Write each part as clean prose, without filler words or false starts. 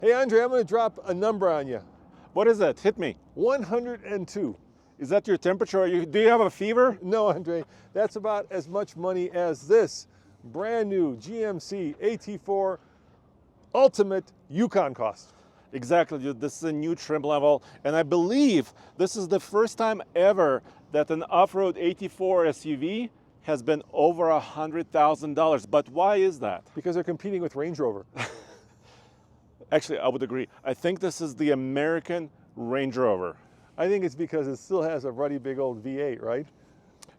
Hey, Andre, I'm going to drop a number on you. What is it? Hit me. 102. Is that your temperature? Do you have a fever? No, Andre, that's about as much money as this brand new GMC AT4 Ultimate Yukon cost. Exactly, dude. This is a new trim level, and I believe this is the first time ever that an off-road AT4 SUV has been over $100,000. But why is that? Because they're competing with Range Rover. Actually, I would agree. I think this is the American Range Rover. I think it's because it still has a ruddy big old V8, right?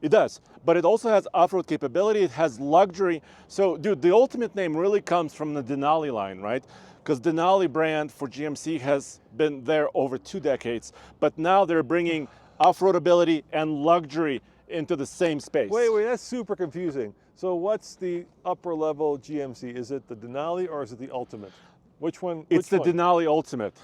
It does, but it also has off-road capability. It has luxury. So, dude, the Ultimate name really comes from the Denali line, right? Because Denali brand for GMC has been there over 2 decades, but now they're bringing off-road ability and luxury into the same space. Wait, that's super confusing. So what's the upper level GMC? Is it the Denali or is it the Ultimate? Which one? It's the Denali Ultimate.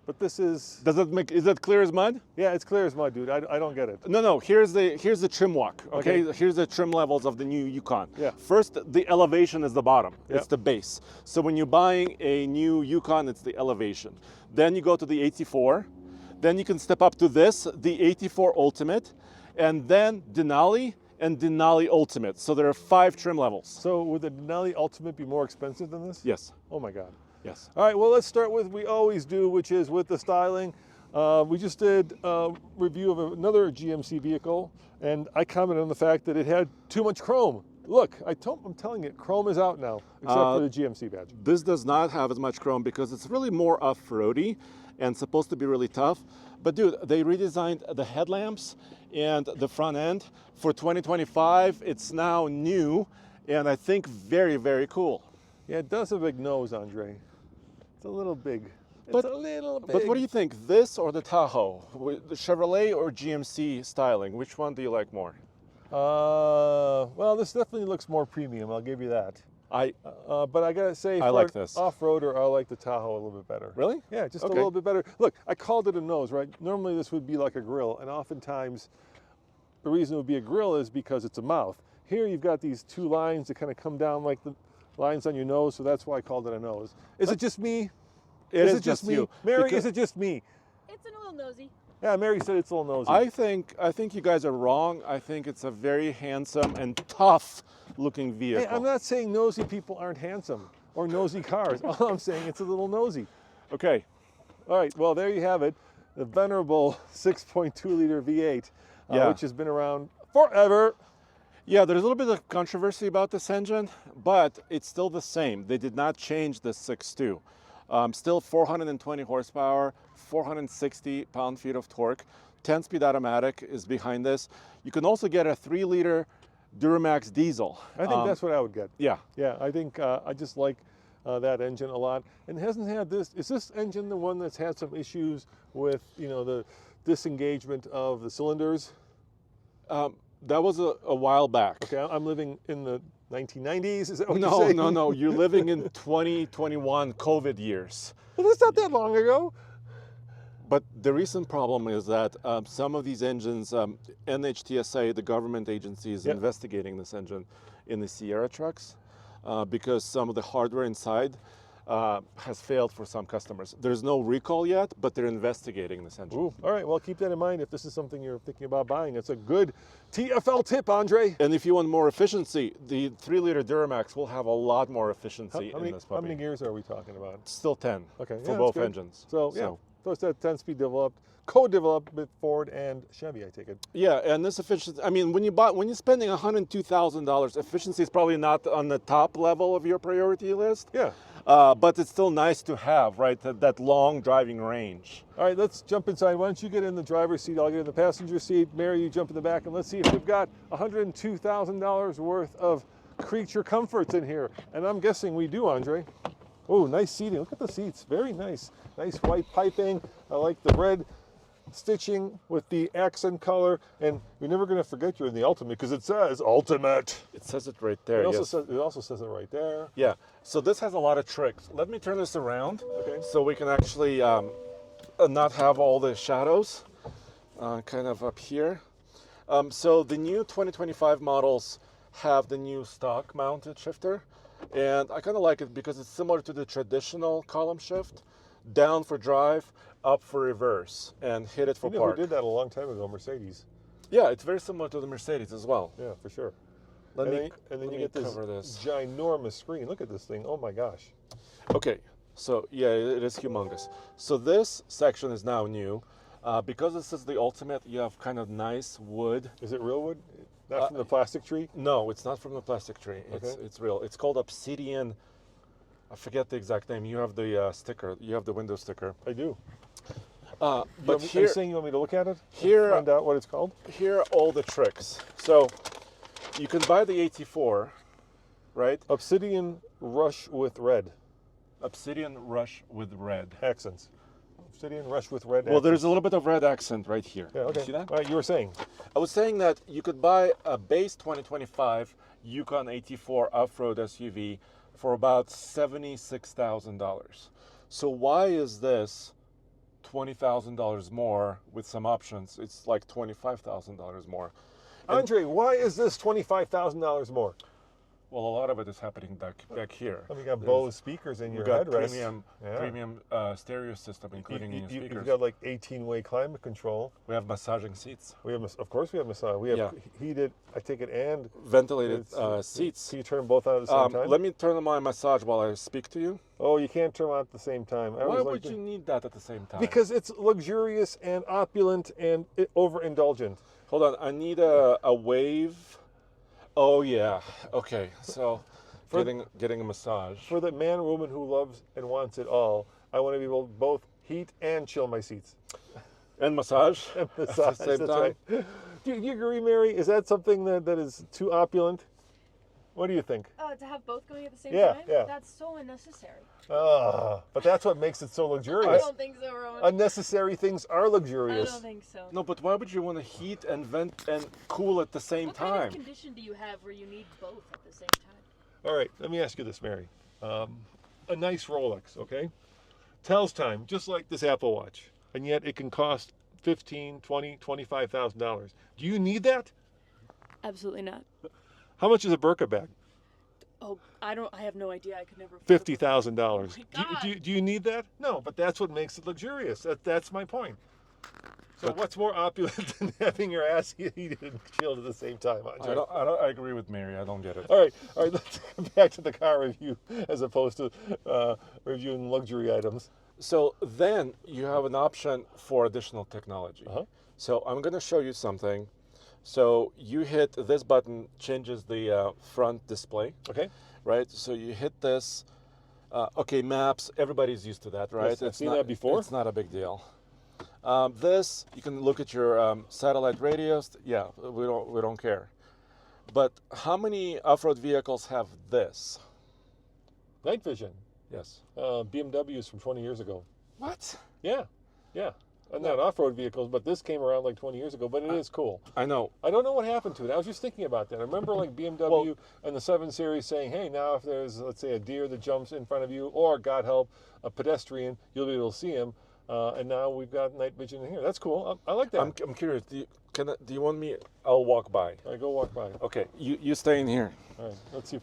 But this is... Is that clear as mud? Yeah, it's clear as mud, dude. I don't get it. No, here's the trim walk, okay? Here's the trim levels of the new Yukon. Yeah. First, the elevation is the bottom. Yeah. It's the base. So when you're buying a new Yukon, it's the elevation. Then you go to the AT4. Then you can step up to this, the AT4 Ultimate, and then Denali and Denali Ultimate. So there are 5 trim levels. So would the Denali Ultimate be more expensive than this? Yes. Oh my God. Yes. All right, well, let's start with we always do, which is with the styling. We just did a review of another GMC vehicle, and I commented on the fact that it had too much chrome. Look, I'm telling you, chrome is out now, except for the GMC badge. This does not have as much chrome because it's really more off-roady and supposed to be really tough. But dude, they redesigned the headlamps and the front end. For 2025, it's now new, and I think very, very cool. Yeah, it does have a big nose, Andre. It's a little big. It's a little big. But what do you think, this or the Tahoe? The Chevrolet or GMC styling? Which one do you like more? Well, this definitely looks more premium, I'll give you that. But I gotta say, I like this. Off-roader, I like the Tahoe a little bit better. Really? Yeah, just a little bit better. Look, I called it a nose, right? Normally this would be like a grill, and oftentimes the reason it would be a grill is because it's a mouth. Here you've got these 2 lines that kind of come down like the lines on your nose, so that's why I called it a nose. Is it just me? Is it just me? You? Mary, is it just me? It's a little nosy. Yeah, Mary said it's a little nosy. I think you guys are wrong. I think it's a very handsome and tough looking vehicle. Hey, I'm not saying nosy people aren't handsome or nosy cars. All I'm saying it's a little nosy. Okay. All right, well, there you have it. The venerable 6.2 liter V8, which has been around forever. Yeah, there's a little bit of controversy about this engine, but it's still the same. They did not change the 6.2. Still 420 horsepower, 460 pound-feet of torque. 10-speed automatic is behind this. You can also get a 3-liter Duramax diesel. I think that's what I would get. Yeah. Yeah, I think I just like that engine a lot. And it hasn't had this, is this engine the one that's had some issues with, the disengagement of the cylinders? That was a while back. Okay, I'm living in the 1990s, is that what you're saying? No, you're living in 2021 COVID years. Well, that's not that long ago. But the recent problem is that some of these engines, NHTSA, the government agency, is investigating this engine in the Sierra trucks because some of the hardware inside has failed for some customers. There's no recall yet, but they're investigating this engine. Ooh, all right, well, keep that in mind if this is something you're thinking about buying. It's a good TFL tip, Andre. And if you want more efficiency, the 3-liter Duramax will have a lot with efficiency in this puppy. How many gears are we talking about? Still 10 for both engines. So it's that 10-speed developed, co-developed with Ford and Chevy, I take it. Yeah, and this efficiency, I mean, when you're spending $102,000, efficiency is probably not on the top level of your priority list. Yeah. But it's still nice to have, right, that long driving range. All right, let's jump inside. Why don't you get in the driver's seat, I'll get in the passenger seat. Mary, you jump in the back, and let's see if we've got $102,000 worth of creature comforts in here. And I'm guessing we do, Andre. Oh, nice seating. Look at the seats. Very nice. Nice white piping. I like the red stitching with the accent color. And you're never going to forget you're in the Ultimate because it says Ultimate. It says it right there. It also says it right there. Yeah. So this has a lot of tricks. Let me turn this around so we can actually not have all the shadows kind of up here. So the new 2025 models have the new stock mounted shifter. And I kind of like it because it's similar to the traditional column shift. Down for drive, up for reverse, and hit it for You know park. who did that a long time ago? Mercedes. Yeah, it's very similar to the Mercedes as well. Yeah, for sure. Let and me then let you me get this cover this. ginormous screen. Look at this thing. Oh my gosh. Okay, so yeah, it is humongous. So this section is now new. Because this is the Ultimate, you have kind of nice wood. Is it real wood? Not from the plastic tree? No, it's not from the plastic tree. Okay. It's real. It's called Obsidian. I forget the exact name. You have the sticker. You have the window sticker. I do. But Are here, you saying you want me to look at it? here, Find out what it's called? here are all the tricks. So you can buy the AT4, right? Obsidian Rush with red Obsidian Rush with red. accents. Obsidian Rush with red Well, accents. there's a little bit of red accent right here. Yeah, okay. You see that? All right, you were saying. I was saying that you could buy a base 2025 Yukon AT4 off-road SUV for about $76,000. So why is this $20,000 more with some options? It's like $25,000 more. And, Andre, why is this $25,000 more? well, a lot of it is happening back here. Oh, you got There's- Bose speakers in We your got headrest. premium stereo system, including in your You've speakers. got like 18-way climate control. We have massaging seats, We have, of course, we have massage. We have Yeah. heated, I take it, and ventilated it's- seats. Can you turn them both on at the same time? Let me turn on my massage while I speak to you. Oh, you can't turn them on at the same time. I Why always would like you need that at the same time? Because it's luxurious and opulent and overindulgent. Hold on, I need a wave. Oh yeah. Okay. So getting a massage. For the man or woman who loves and wants it all, I want to be able to both heat and chill my seats. And massage. And At massage, the same that's time. right. Do you agree, Mary? Is that something that is too opulent? What do you think? To have both going at the same Yeah, time? yeah. That's so unnecessary. But that's what makes it so I luxurious. don't think so, Rowan. Unnecessary things are I luxurious. don't think so. No, but why would you want to heat and vent and cool at the same What kind time? of condition do you have where you need both at the same time? All right, let me ask you this, Mary. A nice Rolex, okay? Tells time, just like this Apple Watch, and yet it can cost $15,000, $20,000, $25,000. Do you need that? Absolutely not. How much is a Birka bag? Oh, I have no idea. I could never. $50,000. Oh my Do you need that? No, but that's what makes it luxurious. That's my point. So what's more opulent than having your ass heated and chilled at the same time, Andre? I agree with Mary. I don't get it. All right, let's come back to the car review as opposed to reviewing luxury items. So then you have an option for additional technology. Uh-huh. So I'm going to show you something. So you hit this button, changes the front display, Okay. right? So you hit this. Okay, maps. Everybody's used to that, right? Yes, I've seen that before. It's not a big deal. This you can look at your satellite radios. Yeah, we don't care. But how many off-road vehicles have this? Night vision. Yes. BMWs from 20 years ago. What? Yeah. Not off-road vehicles, but this came around like 20 years ago, but it is cool. I know. I don't know what happened to it. I was just thinking about that. I remember like BMW and the 7 Series saying, hey, now if there's, let's say, a deer that jumps in front of you, or, God help, a pedestrian, you'll be able to see him. And now we've got night vision in here. That's cool. I like that. I'm curious. Do you want me? I'll walk by. All right, go walk by. Okay. You stay in here. All right, let's see.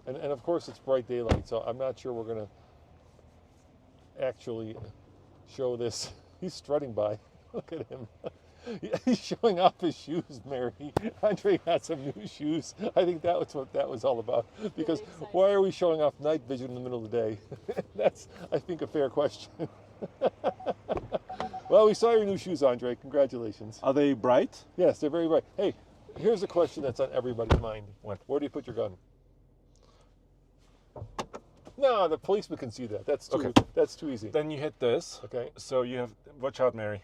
And of course, it's bright daylight, so I'm not sure we're going to actually show this. He's strutting by. Look at him. He's showing off his shoes, Mary. Andre got some new shoes. I think that was what that was all about. Because why are we showing off night vision in the middle of the day? That's, I think, a fair question. Well, we saw your new shoes, Andre. Congratulations. Are they bright? Yes, they're very bright. Hey, here's a question that's on everybody's mind. What? Where do you put your gun? No, the policeman can see that. That's too. Okay. That's too easy. Then you hit this. Okay. So you have. Watch out, Mary.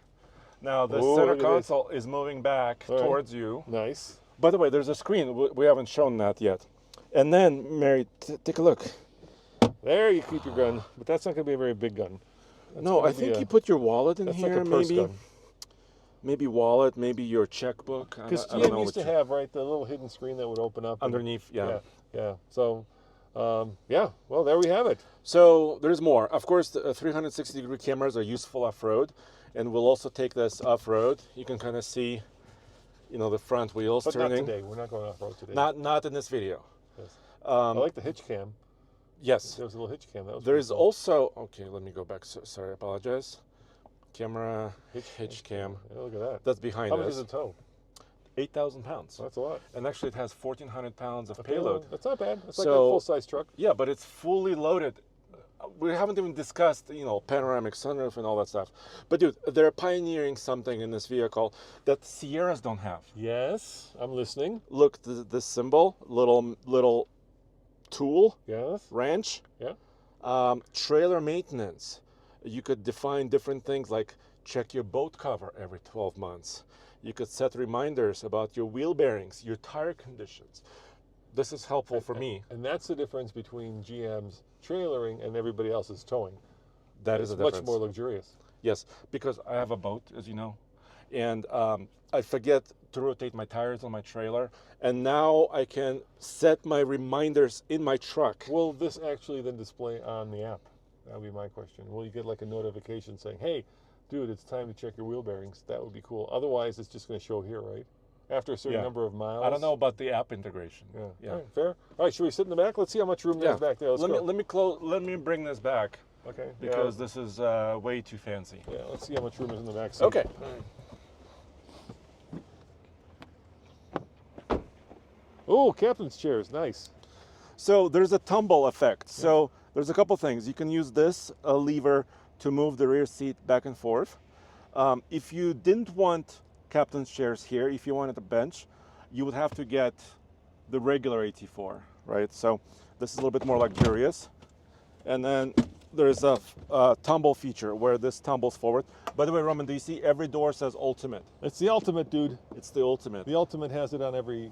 Now the Ooh, center look at this. console is moving back All right. towards you. Nice. By the way, there's a screen. We haven't shown that yet. And then, Mary, take a look. There you keep your gun, but that's not going to be a very big gun. That's No, gonna I be think a- you put your wallet in That's here, like a purse maybe. gun. Maybe wallet, maybe your checkbook. Because I don't know GM used what to have, right, the little hidden screen that would open up. and- underneath. Yeah. Yeah. So, yeah. Well, there we have it. So there's more. Of course, the 360-degree cameras are useful off-road, and we'll also take this off-road. You can kind of see, the front wheels But turning. not today. We're not going off road today. Not in this video. Yes. Um, I like the hitch cam. Yes. There was a little hitch cam. That was There pretty is cool. also, okay, let me go back. Sorry, I apologize. Camera, hitch cam. Yeah, look at that. That's behind How much us. does it tow? 8,000 pounds. That's a lot. And actually it has 1,400 pounds of A payload. That's not bad. It's like a So- full-size truck. Yeah, but it's fully loaded. We haven't even discussed, panoramic sunroof and all that stuff. But dude, they're pioneering something in this vehicle that Sierras don't have. Yes, I'm listening. Look, this symbol, little tool, Yes. wrench, Yeah. trailer maintenance. You could define different things like check your boat cover every 12 months. You could set reminders about your wheel bearings, your tire conditions. This is helpful for me. And that's the difference between GM's trailering and everybody else's towing. That is It's a difference. much more luxurious. Yes, because I have a boat, as you know, and I forget to rotate my tires on my trailer, and now I can set my reminders in my truck. Will this actually then display on the app? That would be my question. Will you get like a notification saying, hey, dude, it's time to check your wheel bearings? That would be cool. Otherwise, it's just going to show here, right? After a certain Yeah. number of miles. I don't know about the app integration. Yeah. Yeah. All right, fair. All right, should we sit in the back? Let's see how much room there's back there. Let's go. Let me bring this back Okay. because this is way too fancy. Yeah, let's see how much room is in the back seat. Okay. Oh, captain's chairs, nice. So there's a tumble effect. So there's a couple things. You can use this lever to move the rear seat back and forth. If you didn't want captain's chairs here, if you wanted a bench, you would have to get the regular AT4, right? So this is a little bit more luxurious. And then there's a tumble feature where this tumbles forward. By the way, Roman, do you see every door says Ultimate? It's the ultimate, dude. It's the Ultimate. The ultimate has it on every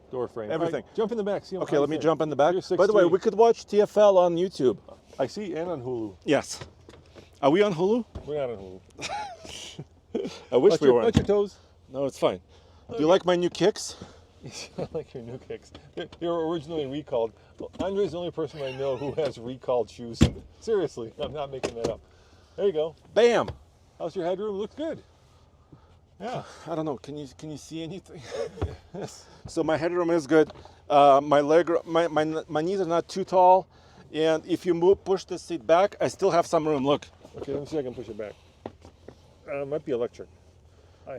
door frame. Everything. All right, jump in the back. See how Okay, how let you me think. jump in the back. You're By the way, 6'3". we could watch TFL on YouTube. I see, and on Hulu. Yes. Are we on Hulu? We're not on Hulu. I wish we were. Watch your toes. No, it's fine. Do you like my new kicks? I like your new kicks. They were originally recalled. Well, Andre's the only person I know who has recalled shoes. Seriously, I'm not making that up. There you go. Bam! How's your headroom? Looks good. Yeah. I don't know. Can you see anything? So my headroom is good. My knees are not too tall, and if you push the seat back, I still have some room. Look. Okay, let me see if I can push it back. Might be electric.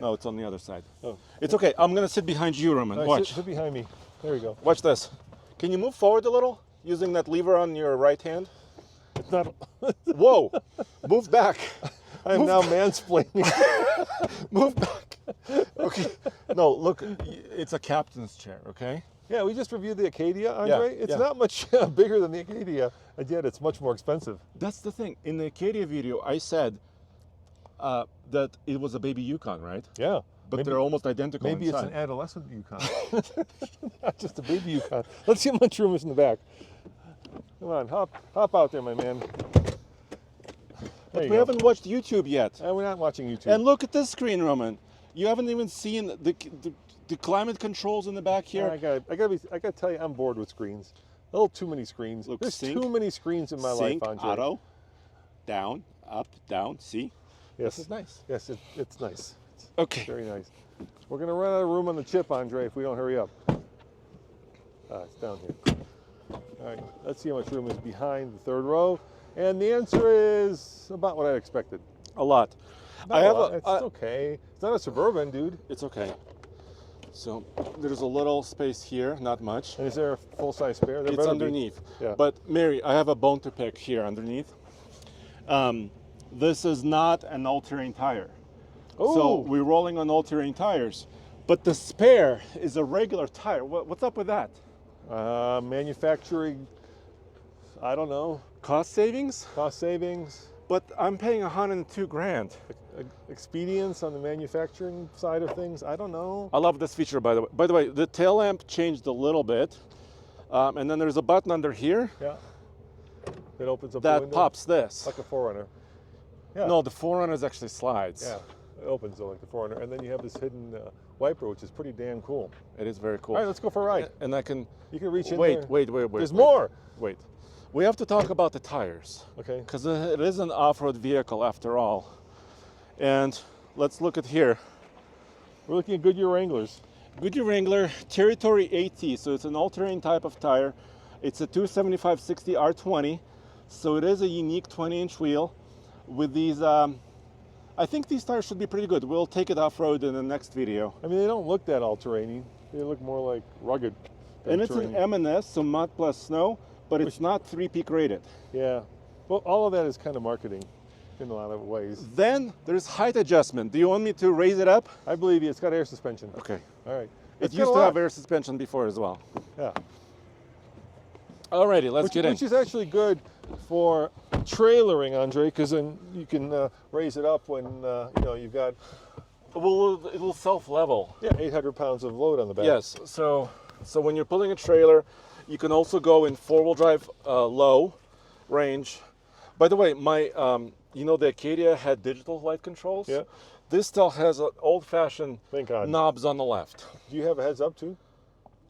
No, it's on the other side. Oh. It's okay. I'm gonna sit behind you, Roman. All right, Watch. sit behind me. There you go. Watch this. Can you move forward a little using that lever on your right hand? It's not. Whoa! Move back. I am now mansplaining. Move back. Okay. No, look. It's a captain's chair. Okay. Yeah, we just reviewed the Acadia, Andre. Yeah, It's yeah. not much bigger than the Acadia, and yet it's much more expensive. That's the thing. In the Acadia video, I said that it was a baby Yukon, right? Yeah. But maybe, they're almost identical maybe it's inside. an adolescent Yukon, not just a baby Yukon. Let's see how much room is in the back. Come on, hop out there, my man. There you We go. haven't watched YouTube yet. We're not watching YouTube. And look at this screen, Roman. You haven't even seen the climate controls in the back here. I gotta tell you, I'm bored with screens. A little too many screens. Look, There's sync, too many screens in my Sync, life, Andre. auto, down, up, down. See? Yes, This is nice. Yes, it's nice. It's Okay. very nice. We're gonna run out of room on the chip, Andre, if we don't hurry up. It's down here. All right, let's see how much room is behind the third row. And the answer is about what I expected. A lot. Not a lot. It's okay. It's not a Suburban, dude. It's okay. So there's a little space here, not much. And is there a full-size spare? There It's better be. underneath. Yeah. But Mary, I have a bone to pick here underneath. This is not an all-terrain tire. So Oh. we're rolling on all-terrain tires. But the spare is a regular tire. What's up with that? Manufacturing, I don't know, Cost savings? cost savings, But I'm paying 102 grand. expedience on the manufacturing side of things. I don't know. I love this feature, by the way. By the way, the tail lamp changed a little bit. And then there's a button under here Yeah. It opens up the that window. pops this. Like a Forerunner. Yeah. No, the Forerunner actually slides. Yeah. It opens though like the Forerunner. And then you have this hidden wiper, which is pretty damn cool. It is very cool. All right, let's go for a ride. And I can You can reach in wait, there. wait. There's more. Wait. We have to talk about the tires Okay. because it is an off-road vehicle after all. And let's look at here. We're looking at Goodyear Wranglers. Goodyear Wrangler Territory AT, so it's an all-terrain type of tire. It's a 275/60 R20, so it is a unique 20-inch wheel with these. I think these tires should be pretty good. We'll take it off-road in the next video. I mean, they don't look that all-terrainy. They look more like rugged. And it's an M&S, so mud plus snow, but it's not 3-peak rated. Yeah. Well, all of that is kind of marketing in a lot of ways. Then there's height adjustment. Do you want me to raise it up? I believe you. It's got air suspension. Okay. All right. It used to have air suspension before as well. Yeah. Alrighty, let's get in. Which is actually good for trailering, Andre, because then you can raise it up when you've got Well, it will self-level. 800 pounds of load on the back. Yes. So when you're pulling a trailer, you can also go in 4-wheel drive low range. By the way, my the Acadia had digital light controls. Yeah. This still has old-fashioned Thank God. knobs on the left. Do you have a heads-up too?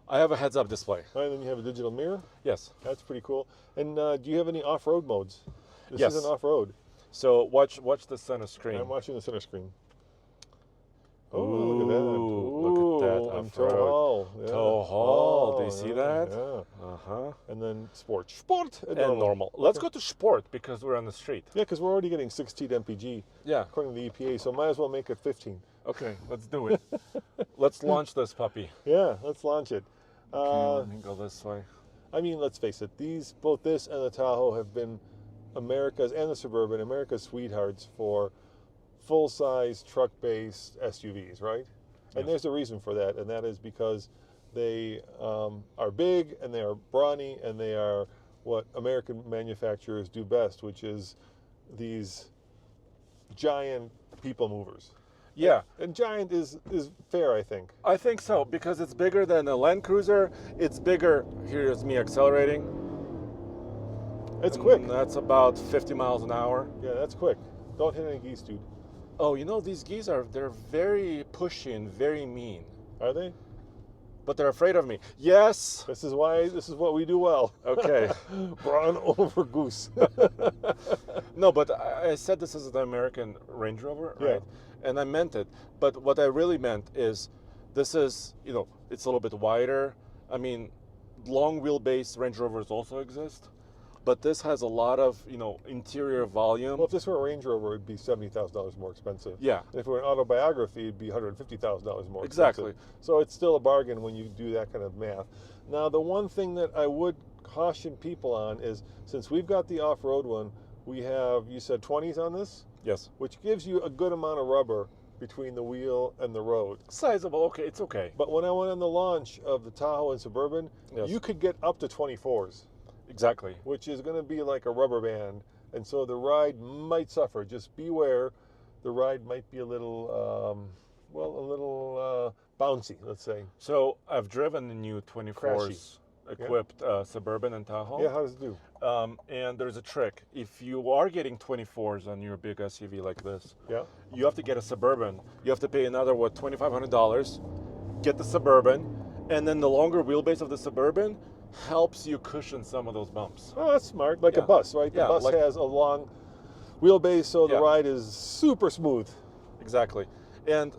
I have a heads-up display. All right, then you have a digital mirror. Yes. That's pretty cool. And do you have any off-road modes? This Yes. isn't off-road. So watch the center screen. I'm watching the center screen. Ooh, look at that. look at that And off-road. tow haul. Yeah. Tow haul. Do you see yeah, that? Yeah. Uh-huh. And then sport. Sport And normal. Let's go to sport because we're on the street. Yeah, because we're already getting 16 mpg Yeah. according to the EPA, so might as well make it 15. Okay, let's do it. Let's launch this puppy. Yeah, let's launch it. Okay, let me go this way. I mean, let's face it. Both this and the Tahoe have been America's and the Suburban, America's sweethearts for full-size truck-based SUVs, right? And Yes. there's a reason for that, and that is because they are big and they are brawny and they are what American manufacturers do best, which is these giant people movers. Yeah, And giant is fair, I think. I think so because it's bigger than a Land Cruiser. It's bigger. Here's me accelerating. It's And quick. That's about 50 miles an hour. Yeah, that's quick. Don't hit any geese, dude. Oh, these geese they're very pushy and very mean, Are they? but they're afraid of me. Yes. This is what we do well. Okay. Brawn over goose. No, but I said this is the American Range Rover, Yeah. right? And I meant it. But what I really meant is this is, it's a little bit wider. I mean, long wheelbase Range Rovers also exist, but this has a lot of, interior volume. Well, if this were a Range Rover, it'd be $70,000 more expensive. Yeah. And if it were an autobiography, it'd be $150,000 more Exactly. expensive. So it's still a bargain when you do that kind of math. Now, the one thing that I would caution people on is, since we've got the off-road one, we have, you said 20s on this, Yes. which gives you a good amount of rubber between the wheel and the road. Sizable. Okay, it's okay. But when I went on the launch of the Tahoe and Suburban, Yes. you could get up to 24s. Exactly. Which is going to be like a rubber band, and so the ride might suffer. Just beware, the ride might be a little, bouncy, let's say. So I've driven the new 24s equipped Suburban and Tahoe. Yeah, how does it do? And there's a trick. If you are getting 24s on your big SUV like this, Yeah. you have to get a Suburban. You have to pay another, $2,500, get the Suburban, and then the longer wheelbase of the Suburban helps you cushion some of those bumps. Oh, that's smart. Like a Yeah. bus, right? The Yeah, bus like- has a long wheelbase, so the Yeah. ride is super smooth. Exactly. And,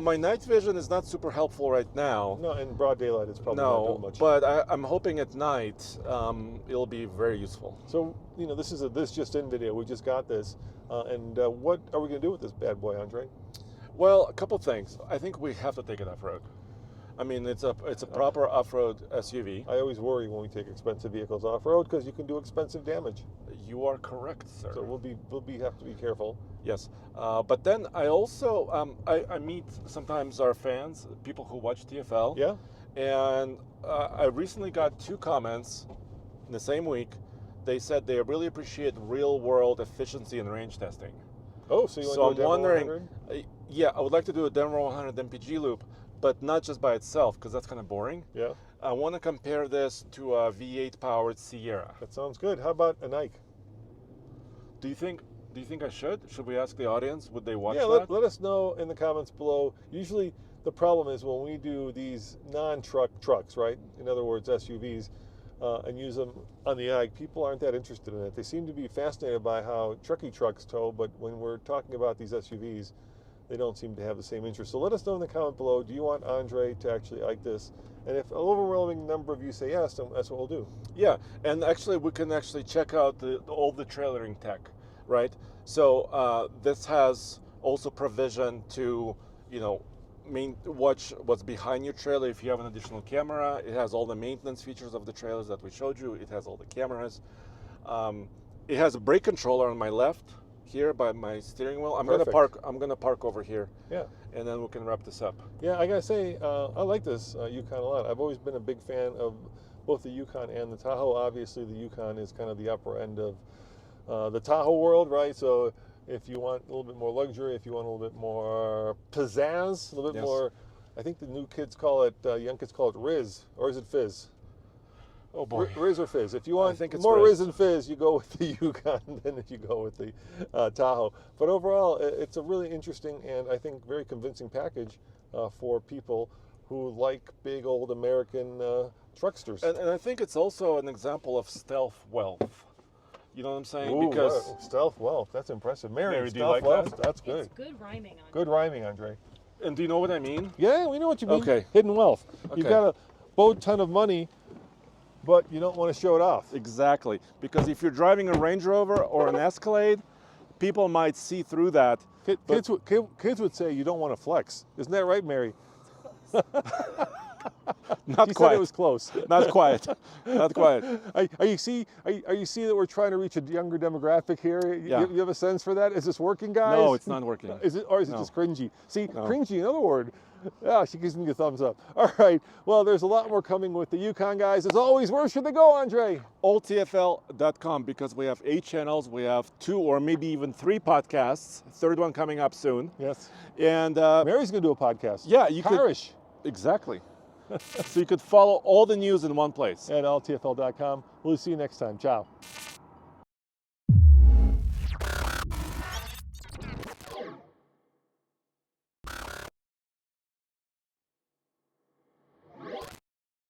my night vision is not super helpful right now. No, in broad daylight, it's probably not doing much. But I'm hoping at night it'll be very useful. So, this is this just in video. We just got this. And what are we going to do with this bad boy, Andre? Well, a couple things. I think we have to take it off-road. I mean, it's a proper off-road SUV. I always worry when we take expensive vehicles off-road because you can do expensive damage. You are correct, sir. So we'll have to be careful. Yes, but then I also I meet sometimes our fans, people who watch TFL. Yeah. And I recently got 2 comments in the same week. They said they really appreciate real-world efficiency and range testing. Oh, so you want So to do a I'm demo wondering, 100? yeah, I would like to do a Denver 100 MPG loop, but not just by itself because that's kind of boring. Yeah, I want to compare this to a V8 powered Sierra. that sounds good. How about a Nike? Do you think I should? Should we ask the audience? Would they watch Yeah, that? let us know in the comments below. Usually the problem is when we do these non-truck trucks, right? In other words, SUVs, and use them on the ag, people aren't that interested in it. They seem to be fascinated by how trucky trucks tow, but when we're talking about these SUVs, they don't seem to have the same interest. So let us know in the comment below, do you want Andre to actually like this? And if an overwhelming number of you say yes, then that's what we'll do. Yeah, and actually we can actually check out all the trailering tech, right? So this has also provision to, watch what's behind your trailer if you have an additional camera. It has all the maintenance features of the trailers that we showed you. It has all the cameras. It has a brake controller on my left here by my steering wheel. I'm gonna park over here. Yeah. And then we can wrap this up. Yeah, I gotta say, I like this Yukon a lot. I've always been a big fan of both the Yukon and the Tahoe. Obviously, the Yukon is kind of the upper end of the Tahoe world, right? So if you want a little bit more luxury, if you want a little bit more pizzazz, a little bit more, I think the new kids call it, young kids call it Riz, or is it Fizz? Oh boy. Riz or Fizz. If you want more Riz and Fizz, you go with the Yukon than if you go with the Tahoe. But overall, it's a really interesting and I think very convincing package for people who like big old American trucksters. And I think it's also an example of stealth wealth. You know what I'm saying? Ooh, because stealth wealth, that's impressive. Mary, do you stealth like wealth, that? that's good. It's good rhyming on Good rhyming, Andre. And do you know what I mean? Yeah, we know what you mean. Okay. Hidden wealth. Okay. You've got a boat ton of money, but you don't want to show it off. Exactly. Because if you're driving a Range Rover or an Escalade, people might see through that. Kids would say you don't want to flex. Isn't that right, Mary? Not She quite. said it was close. Not quite. Not quite. Are you see that we're trying to reach a younger demographic here? Yeah. You have a sense for that? Is this working, guys? No, it's not working. Is it, or is it No. just cringy? See, No. cringy, another word. Yeah, she gives me a thumbs up. All right. Well, there's a lot more coming with the Yukon, guys. As always, where should they go, Andre? alltfl.com, because we have 8 channels. We have 2 or maybe even 3 podcasts. Third one coming up soon. Yes. And Mary's going to do a podcast. yeah, you could. Parish. Exactly. So you could follow all the news in one place. At alltfl.com. We'll see you next time. Ciao.